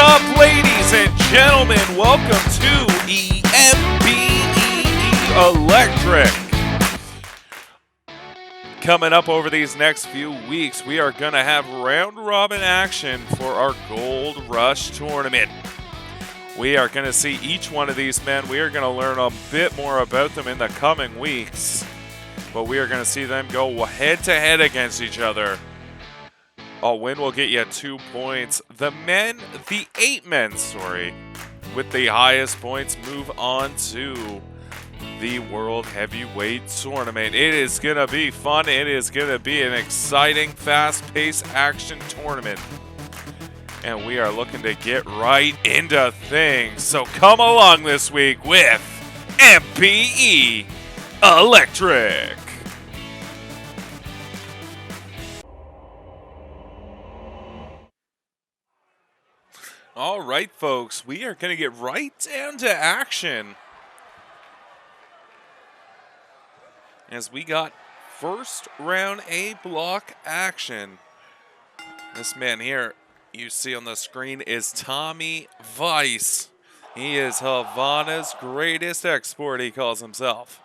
up, ladies and gentlemen? Welcome to MBE Electric. Coming up over these next few weeks, we are going to have round-robin action for our Gold Rush tournament. We are going to see each one of these men. We are going to learn a bit more about them in the coming weeks. But we are going to see them go head-to-head against each other. A win will get you 2 points. The 8 men, with the highest points move on to the World Heavyweight Tournament. It is going to be fun. It is going to be an exciting, fast-paced action tournament. And we are looking to get right into things. So come along this week with MBE Electric. All right, folks, we are going to get right down to action as we got first round A block action. This man here you see on the screen is Tommy Vice. He is Havana's greatest export, he calls himself.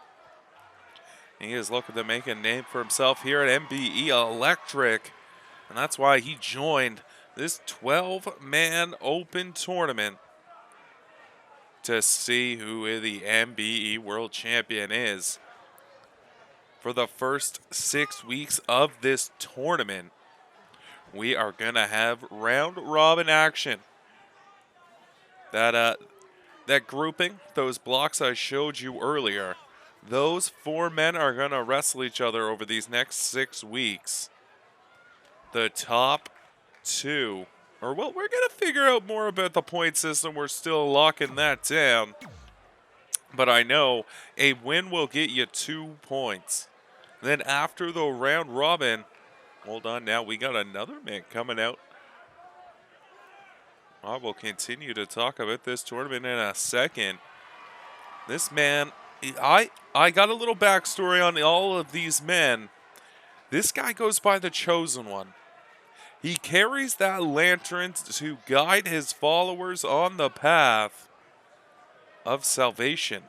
He is looking to make a name for himself here at MBE Electric, and that's why he joined this 12-man open tournament to see who the MBE World Champion is. For the first 6 weeks of this tournament, we are going to have round-robin action. That grouping, those blocks I showed you earlier, those 4 men are going to wrestle each other over these next 6 weeks. The top 2, or well, we're going to figure out more about the point system. We're still locking that down. But I know a win will get you 2 points. Then after the round robin, hold on now, we got another man coming out. I will continue to talk about this tournament in a second. This man, I got a little backstory on all of these men. This guy goes by the Chosen One. He carries that lantern to guide his followers on the path of salvation.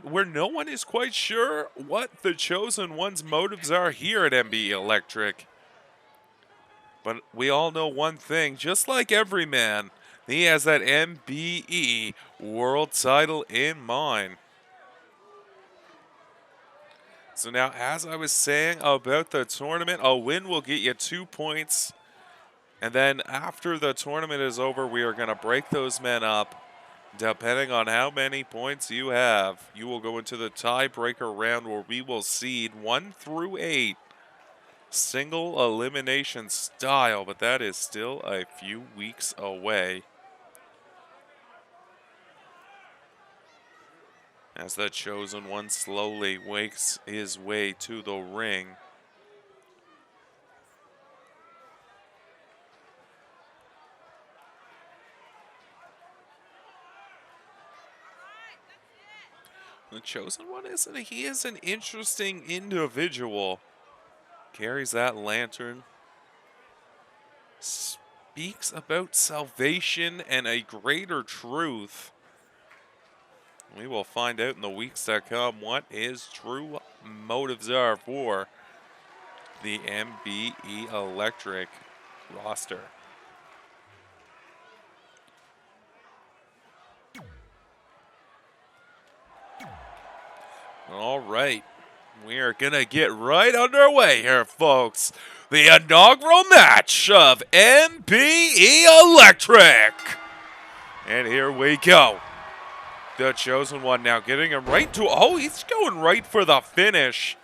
Where no one is quite sure what the Chosen One's motives are here at MBE Electric. But we all know one thing, just like every man, he has that MBE World title in mind. So now, as I was saying about the tournament, a win will get you 2 points. And then after the tournament is over, we are going to break those men up. Depending on how many points you have, you will go into the tiebreaker round where we will seed 1 through 8. Single elimination style, but that is still a few weeks away. As the Chosen One slowly makes his way to the ring. The Chosen One he is an interesting individual. Carries that lantern. Speaks about salvation and a greater truth. We will find out in the weeks to come what his true motives are for the MBE Electric roster. All right, we are going to get right underway here, folks. The inaugural match of MBE Electric. And here we go. The Chosen One now getting him right to, oh, he's going right for the finish.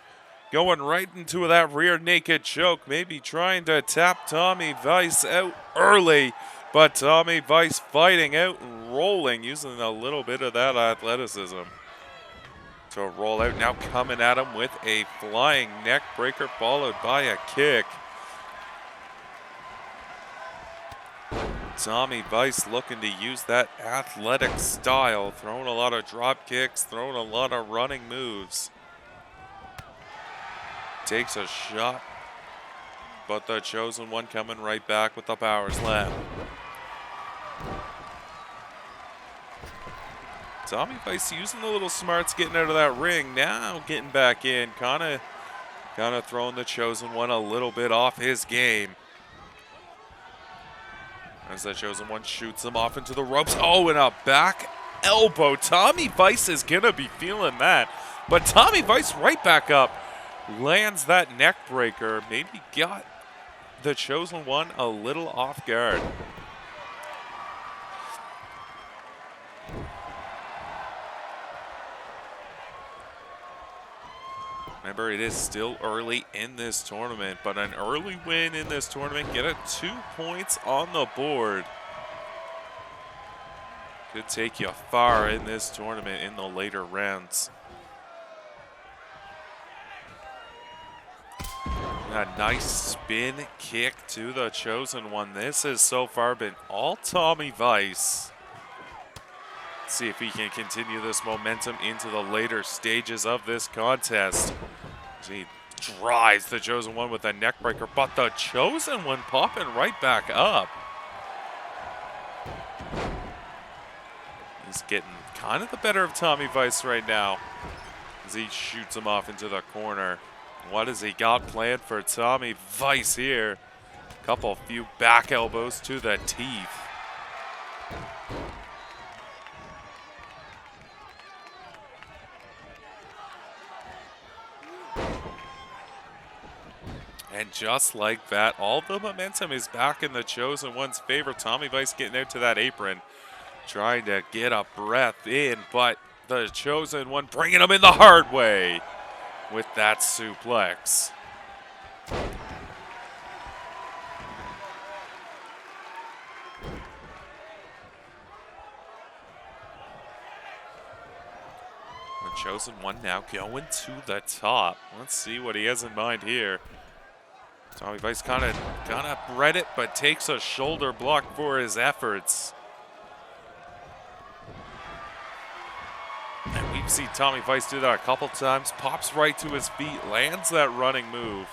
Going right into that rear naked choke, maybe trying to tap Tommy Vice out early. But Tommy Vice fighting out and rolling, using a little bit of that athleticism to roll out. Now coming at him with a flying neck breaker followed by a kick. Tommy Vice looking to use that athletic style, throwing a lot of drop kicks, throwing a lot of running moves. Takes a shot, but the Chosen One coming right back with the power slam. Tommy Vice using the little smarts, getting out of that ring. Now getting back in. Kind of throwing the Chosen One a little bit off his game. As the Chosen One shoots him off into the ropes. Oh, and a back elbow. Tommy Vice is going to be feeling that. But Tommy Vice right back up. Lands that neck breaker. Maybe got the Chosen One a little off guard. Remember, it is still early in this tournament, but an early win in this tournament, get 2 points on the board. Could take you far in this tournament in the later rounds. A nice spin kick to the Chosen One. This has so far been all Tommy Vice. Let's see if he can continue this momentum into the later stages of this contest. He drives the Chosen One with a neck breaker, but the Chosen One popping right back up. He's getting kind of the better of Tommy Vice right now as he shoots him off into the corner. What has he got planned for Tommy Vice here? Few back elbows to the teeth. And just like that, all the momentum is back in the Chosen One's favor. Tommy Vice getting out to that apron, trying to get a breath in, but the Chosen One bringing him in the hard way with that suplex. The Chosen One now going to the top. Let's see what he has in mind here. Tommy Vice kind of read it, but takes a shoulder block for his efforts. And we've seen Tommy Vice do that a couple times. Pops right to his feet, lands that running move.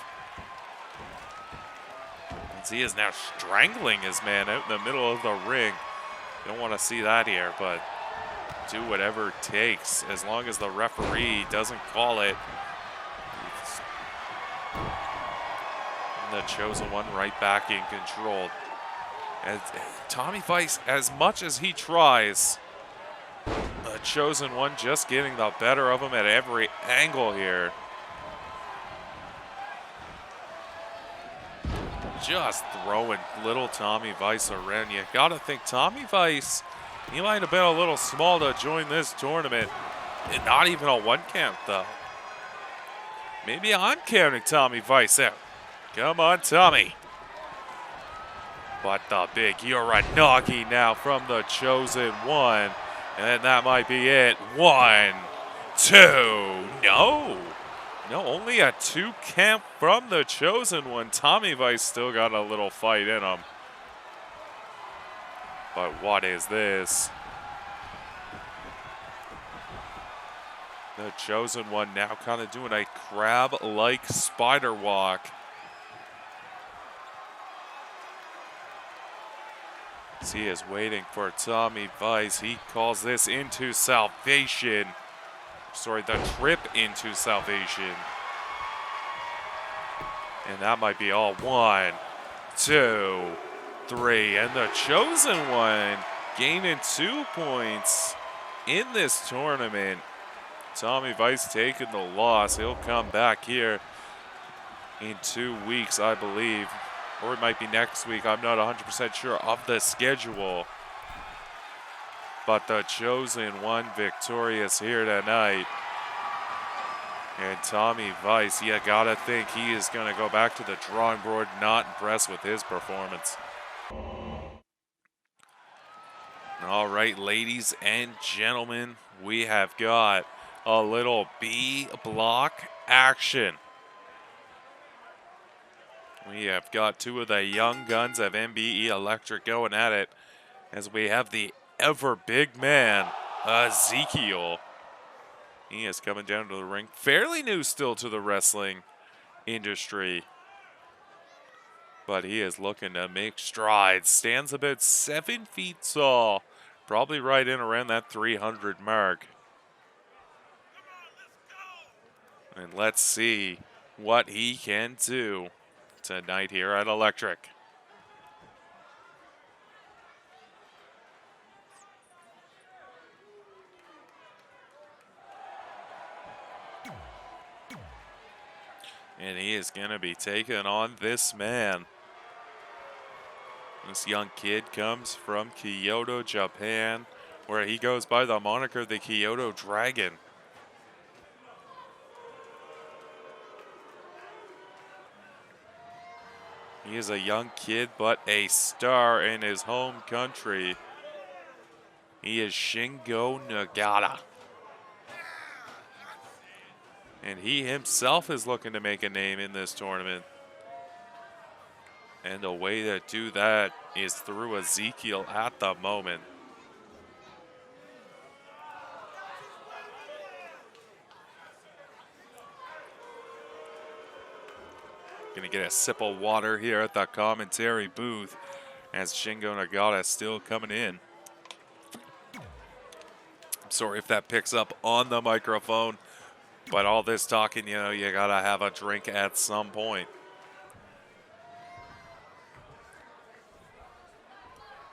As he is now strangling his man out in the middle of the ring. Don't want to see that here, but do whatever it takes as long as the referee doesn't call it. The Chosen One right back in control. As Tommy Vice, as much as he tries, the Chosen One just getting the better of him at every angle here. Just throwing little Tommy Vice around. You gotta think Tommy Vice, he might have been a little small to join this tournament. And not even a 1 count though. Maybe I'm counting Tommy Vice out. Come on, Tommy. But the big Uranagi now from the Chosen One. And that might be it. 1, 2. No, only a 2 count from the Chosen One. Tommy Vice still got a little fight in him. But what is this? The Chosen One now kind of doing a crab-like spider walk. He is waiting for Tommy Vice. He calls this into salvation. Sorry, the trip into salvation. And that might be all. 1, 2, 3. And the Chosen One gaining 2 points in this tournament. Tommy Vice taking the loss. He'll come back here in 2 weeks, I believe. Or it might be next week. I'm not 100% sure of the schedule. But the Chosen One victorious here tonight. And Tommy Vice, you gotta think he is gonna go back to the drawing board, not impressed with his performance. All right, ladies and gentlemen, we have got a little B block action. We have got 2 of the young guns of MBE Electric going at it as we have the ever big man, Ezekiel. He is coming down to the ring. Fairly new still to the wrestling industry, but he is looking to make strides. Stands about 7 feet tall, Probably right in around that 300 mark. And let's see what he can do tonight here at Electric. And he is going to be taking on this man. This young kid comes from Kyoto, Japan, where he goes by the moniker the Kyoto Dragon. He is a young kid, but a star in his home country. He is Shingo Nagata. And he himself is looking to make a name in this tournament. And the way to do that is through Ezekiel at the moment. Gonna get a sip of water here at the commentary booth as Shingo Nagata is still coming in. I'm sorry if that picks up on the microphone, but all this talking, you know, you gotta have a drink at some point.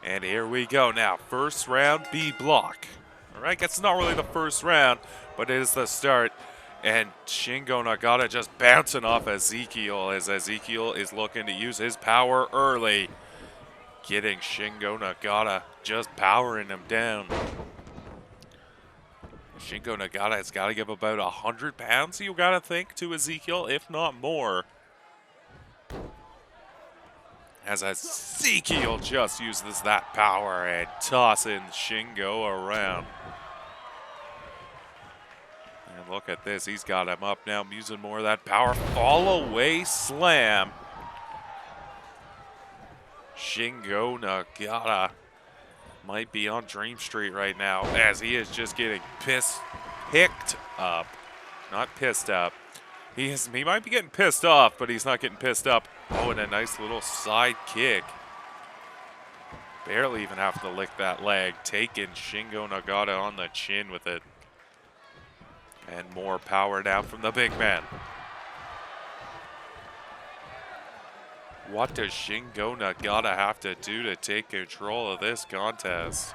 And here we go now. First round, B block. All right, it's not really the first round, but it is the start. And Shingo Nagata just bouncing off Ezekiel as Ezekiel is looking to use his power early. Getting Shingo Nagata, just powering him down. Shingo Nagata has got to give about 100 pounds, you got to think, to Ezekiel, if not more. As Ezekiel just uses that power and tossing Shingo around. And look at this, he's got him up now, using more of that power. Fall away slam. Shingo Nagata might be on Dream Street right now as he is just getting picked up. Not pissed up. He might be getting pissed off, but he's not getting pissed up. Oh, and a nice little side kick. Barely even have to lick that leg. Taking Shingo Nagata on the chin with it. And more power now from the big man. What does Shingo Nagata have to do to take control of this contest?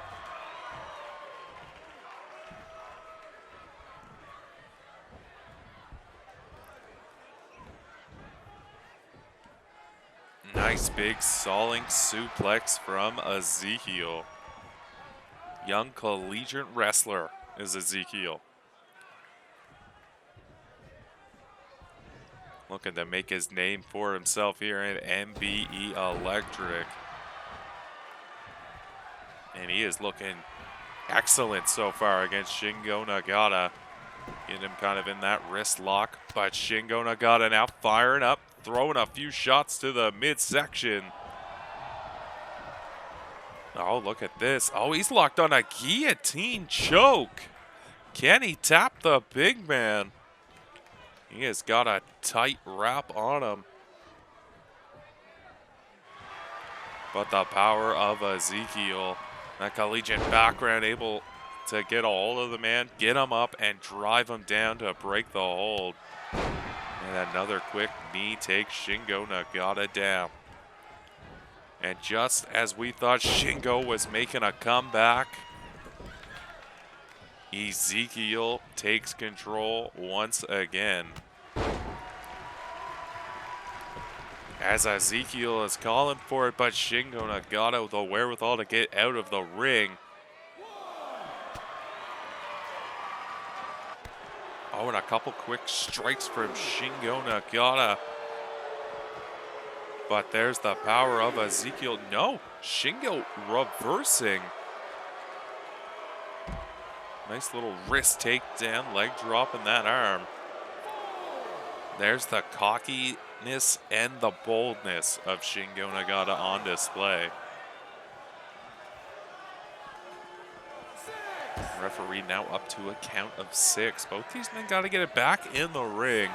Nice big sawing suplex from Ezekiel. Young collegiate wrestler is Ezekiel. Looking to make his name for himself here at MBE Electric. And he is looking excellent so far against Shingo Nagata. Getting him kind of in that wrist lock. But Shingo Nagata now firing up, throwing a few shots to the midsection. Oh, look at this. Oh, he's locked on a guillotine choke. Can he tap the big man? He has got a tight wrap on him. But the power of Ezekiel, that collegiate background, able to get a hold of the man, get him up, and drive him down to break the hold. And another quick knee takes Shingo Nagata down. And just as we thought Shingo was making a comeback, Ezekiel takes control once again. As Ezekiel is calling for it, but Shingo Nagata with the wherewithal to get out of the ring. Oh, and a couple quick strikes from Shingo Nagata. But there's the power of Ezekiel. No, Shingo reversing. Nice little wrist takedown, leg drop in that arm. There's the cockiness and the boldness of Shingo Nagata on display. Referee now up to a count of 6. Both these men got to get it back in the ring.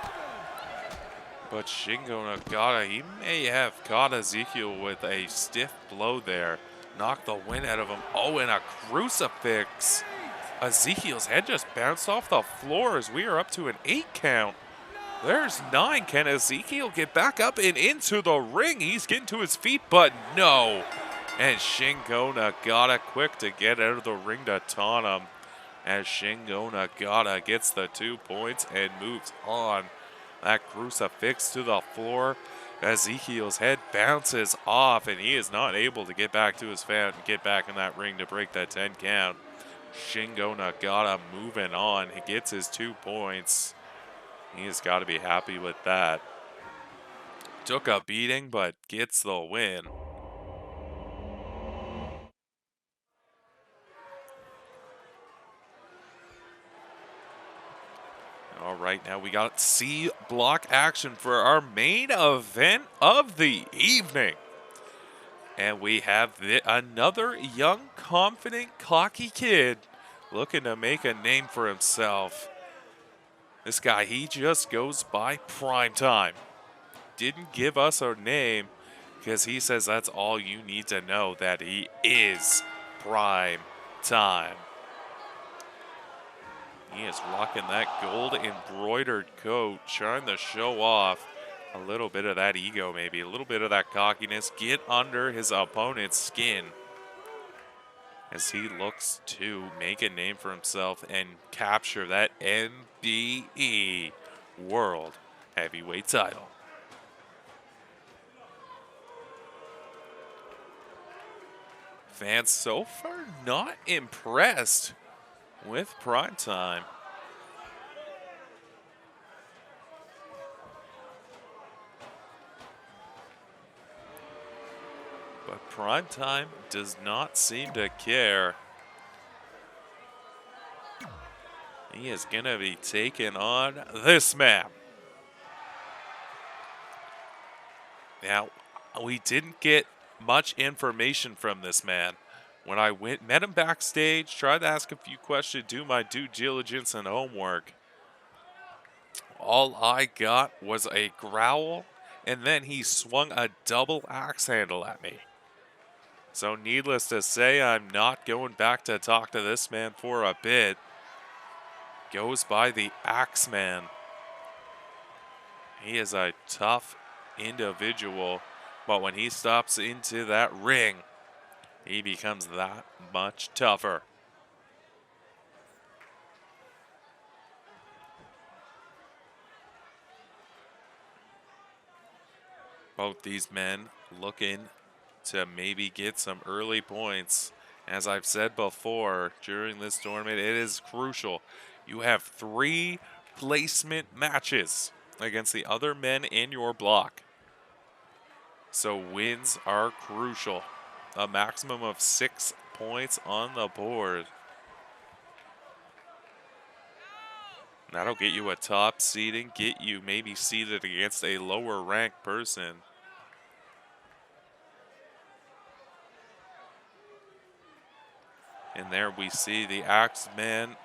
But Shingo Nagata, he may have caught Ezekiel with a stiff blow there. Knocked the wind out of him. Oh, and a crucifix. Ezekiel's head just bounced off the floor as we are up to an 8 count. There's 9. Can Ezekiel get back up and into the ring? He's getting to his feet, but no. And Shingo Nakata quick to get out of the ring to taunt him. As Shingo Nakata gets the 2 points and moves on. That crucifix to the floor. Ezekiel's head bounces off, and he is not able to get back to his feet and get back in that ring to break that 10 count. Shingo Nakata moving on. He gets his 2 points. He has got to be happy with that. Took a beating, but gets the win. All right, now we got C block action for our main event of the evening. And we have another young, confident, cocky kid looking to make a name for himself. This guy, he just goes by Primetime. Didn't give us a name because he says that's all you need to know, that he is Primetime. He is rocking that gold embroidered coat, trying to show off a little bit of that ego, maybe a little bit of that cockiness, get under his opponent's skin as he looks to make a name for himself and capture that MBE World Heavyweight title. Fans so far not impressed with Primetime. But Primetime does not seem to care. He is going to be taking on this man. Now, we didn't get much information from this man. When I met him backstage, tried to ask a few questions, do my due diligence and homework, all I got was a growl, and then he swung a double axe handle at me. So needless to say, I'm not going back to talk to this man for a bit. Goes by the Axeman. He is a tough individual, but when he stops into that ring, he becomes that much tougher. Both these men looking to maybe get some early points. As I've said before, during this tournament, it is crucial. You have 3 placement matches against the other men in your block. So wins are crucial. A maximum of 6 points on the board. That'll get you a top seeding, get you maybe seated against a lower ranked person. And there we see the Axeman.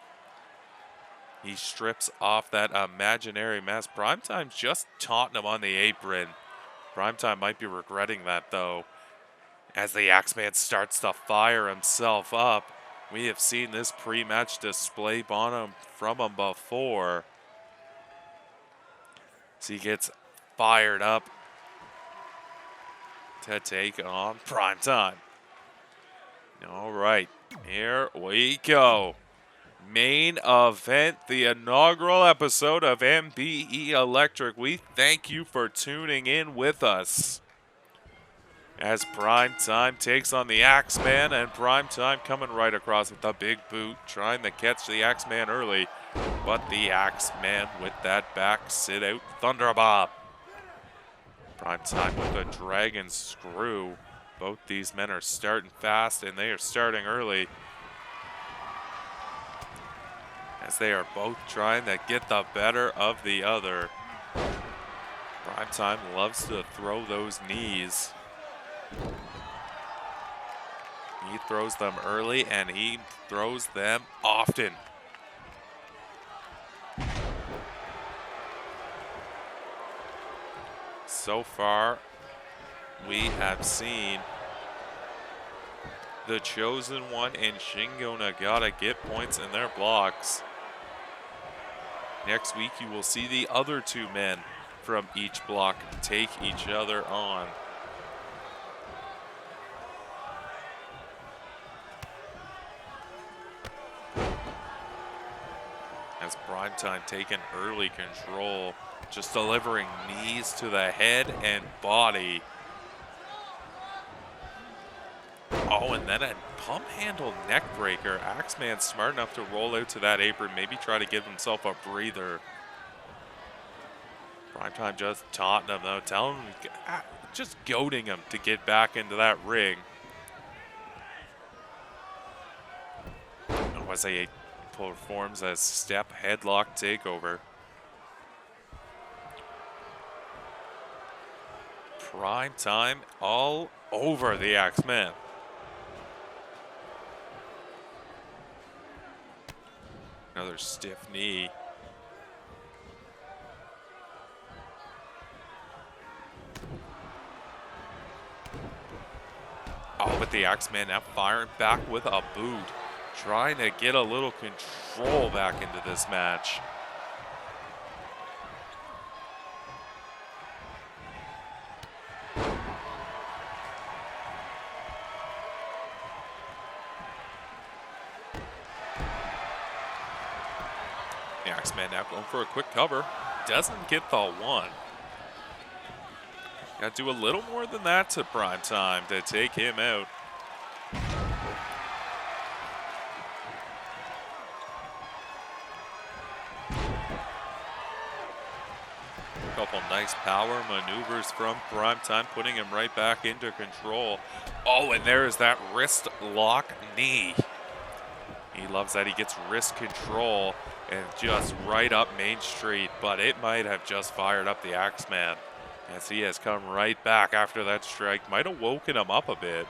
He strips off that imaginary mask. Primetime's just taunting him on the apron. Primetime might be regretting that, though. As the Axeman starts to fire himself up. We have seen this pre-match display from him before. So he gets fired up to take on Primetime. All right, here we go. Main event, the inaugural episode of MBE Electric. We thank you for tuning in with us. As Primetime takes on the Axeman, and Primetime coming right across with the big boot, trying to catch the Axeman early, but the Axeman with that back sit out Thunderbomb. Primetime with a dragon screw. Both these men are starting fast, and they are starting early, as they are both trying to get the better of the other. Primetime loves to throw those knees. He throws them early, and he throws them often. So far, we have seen the Chosen One and Shingo Nagata get points in their blocks. Next week, you will see the other two men from each block take each other on. As Primetime taking early control, just delivering knees to the head and body. Oh, and then a pump handle neck breaker. Axeman smart enough to roll out to that apron, maybe try to give himself a breather. Primetime just taunting him though, telling him, just goading him to get back into that ring. As he performs a step headlock takeover. Primetime all over the Axeman. Another stiff knee. Oh, but the Axeman now firing back with a boot. Trying to get a little control back into this match. The Axeman now going for a quick cover. Doesn't get the one. Got to do a little more than that to Primetime to take him out. Couple nice power maneuvers from Primetime, putting him right back into control. Oh, and there's that wrist lock knee. He loves that. He gets wrist control and just right up Main Street, but it might have just fired up the Axeman as he has come right back after that strike. Might have woken him up a bit.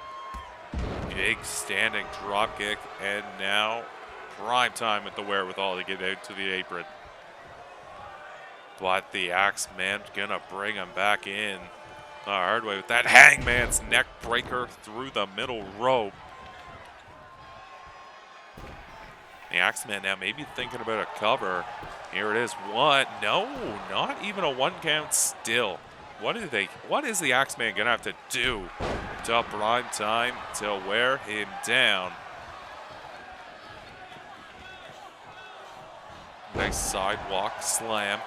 Big standing drop kick, and now Primetime with the wherewithal to get out to the apron. But the Axeman gonna bring him back in the hard way with that Hangman's neck breaker through the middle rope. The Axeman now maybe thinking about a cover. Here it is. One. No, not even a one count still. What is the Axeman gonna have to do to Primetime to wear him down? Nice sidewalk slam.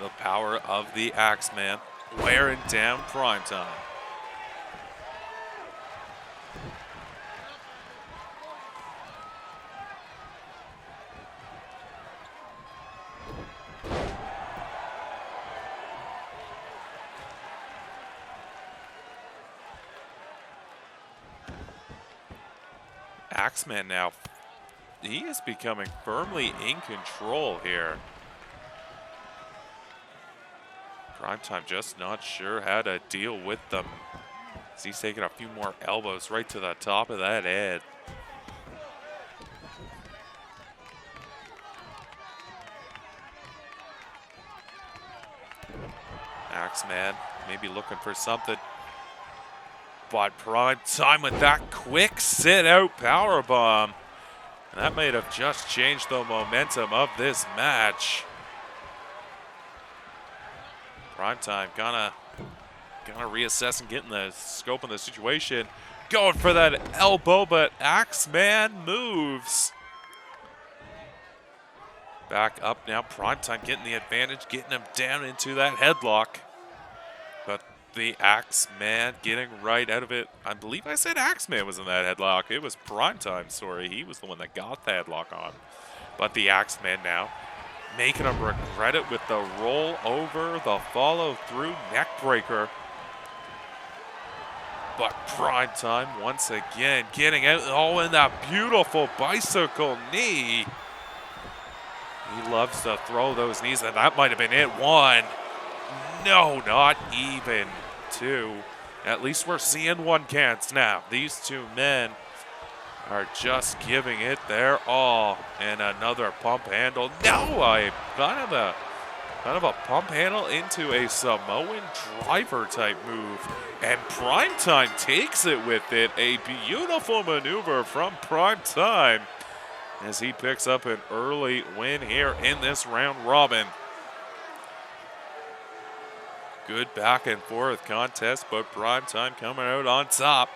The power of the Axeman wearing down Primetime. Axeman now, he is becoming firmly in control here. Primetime just not sure how to deal with them. As he's taking a few more elbows right to the top of that head. Axeman maybe looking for something. But Primetime with that quick sit-out powerbomb. That might have just changed the momentum of this match. Primetime gonna reassess and get in the scope of the situation. Going for that elbow, but Axeman moves. Back up now. Primetime getting the advantage, getting him down into that headlock. But the Axeman getting right out of it. I believe I said Axeman was in that headlock. It was Primetime, sorry. He was the one that got the headlock on. But the Axeman now making him regret it with the roll over, the follow through neck breaker. But Primetime once again getting out. Oh, and that beautiful bicycle knee. He loves to throw those knees, and that might have been it. One. No, not even two. At least we're seeing one counts now. These two men are just giving it their all. And another pump handle. No, Kind of a pump handle into a Samoan driver type move. And Primetime takes it with it. A beautiful maneuver from Primetime as he picks up an early win here in this round robin. Good back and forth contest, but Primetime coming out on top.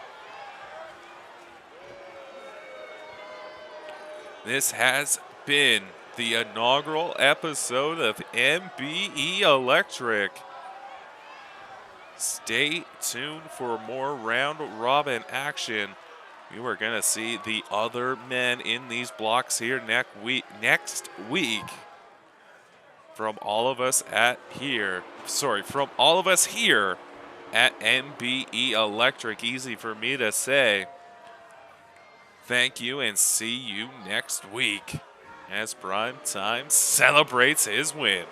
This has been the inaugural episode of MBE Electric. Stay tuned for more round robin action. We are going to see the other men in these blocks here next week. From all of us here at MBE Electric. Easy for me to say. Thank you and see you next week as Primetime celebrates his win.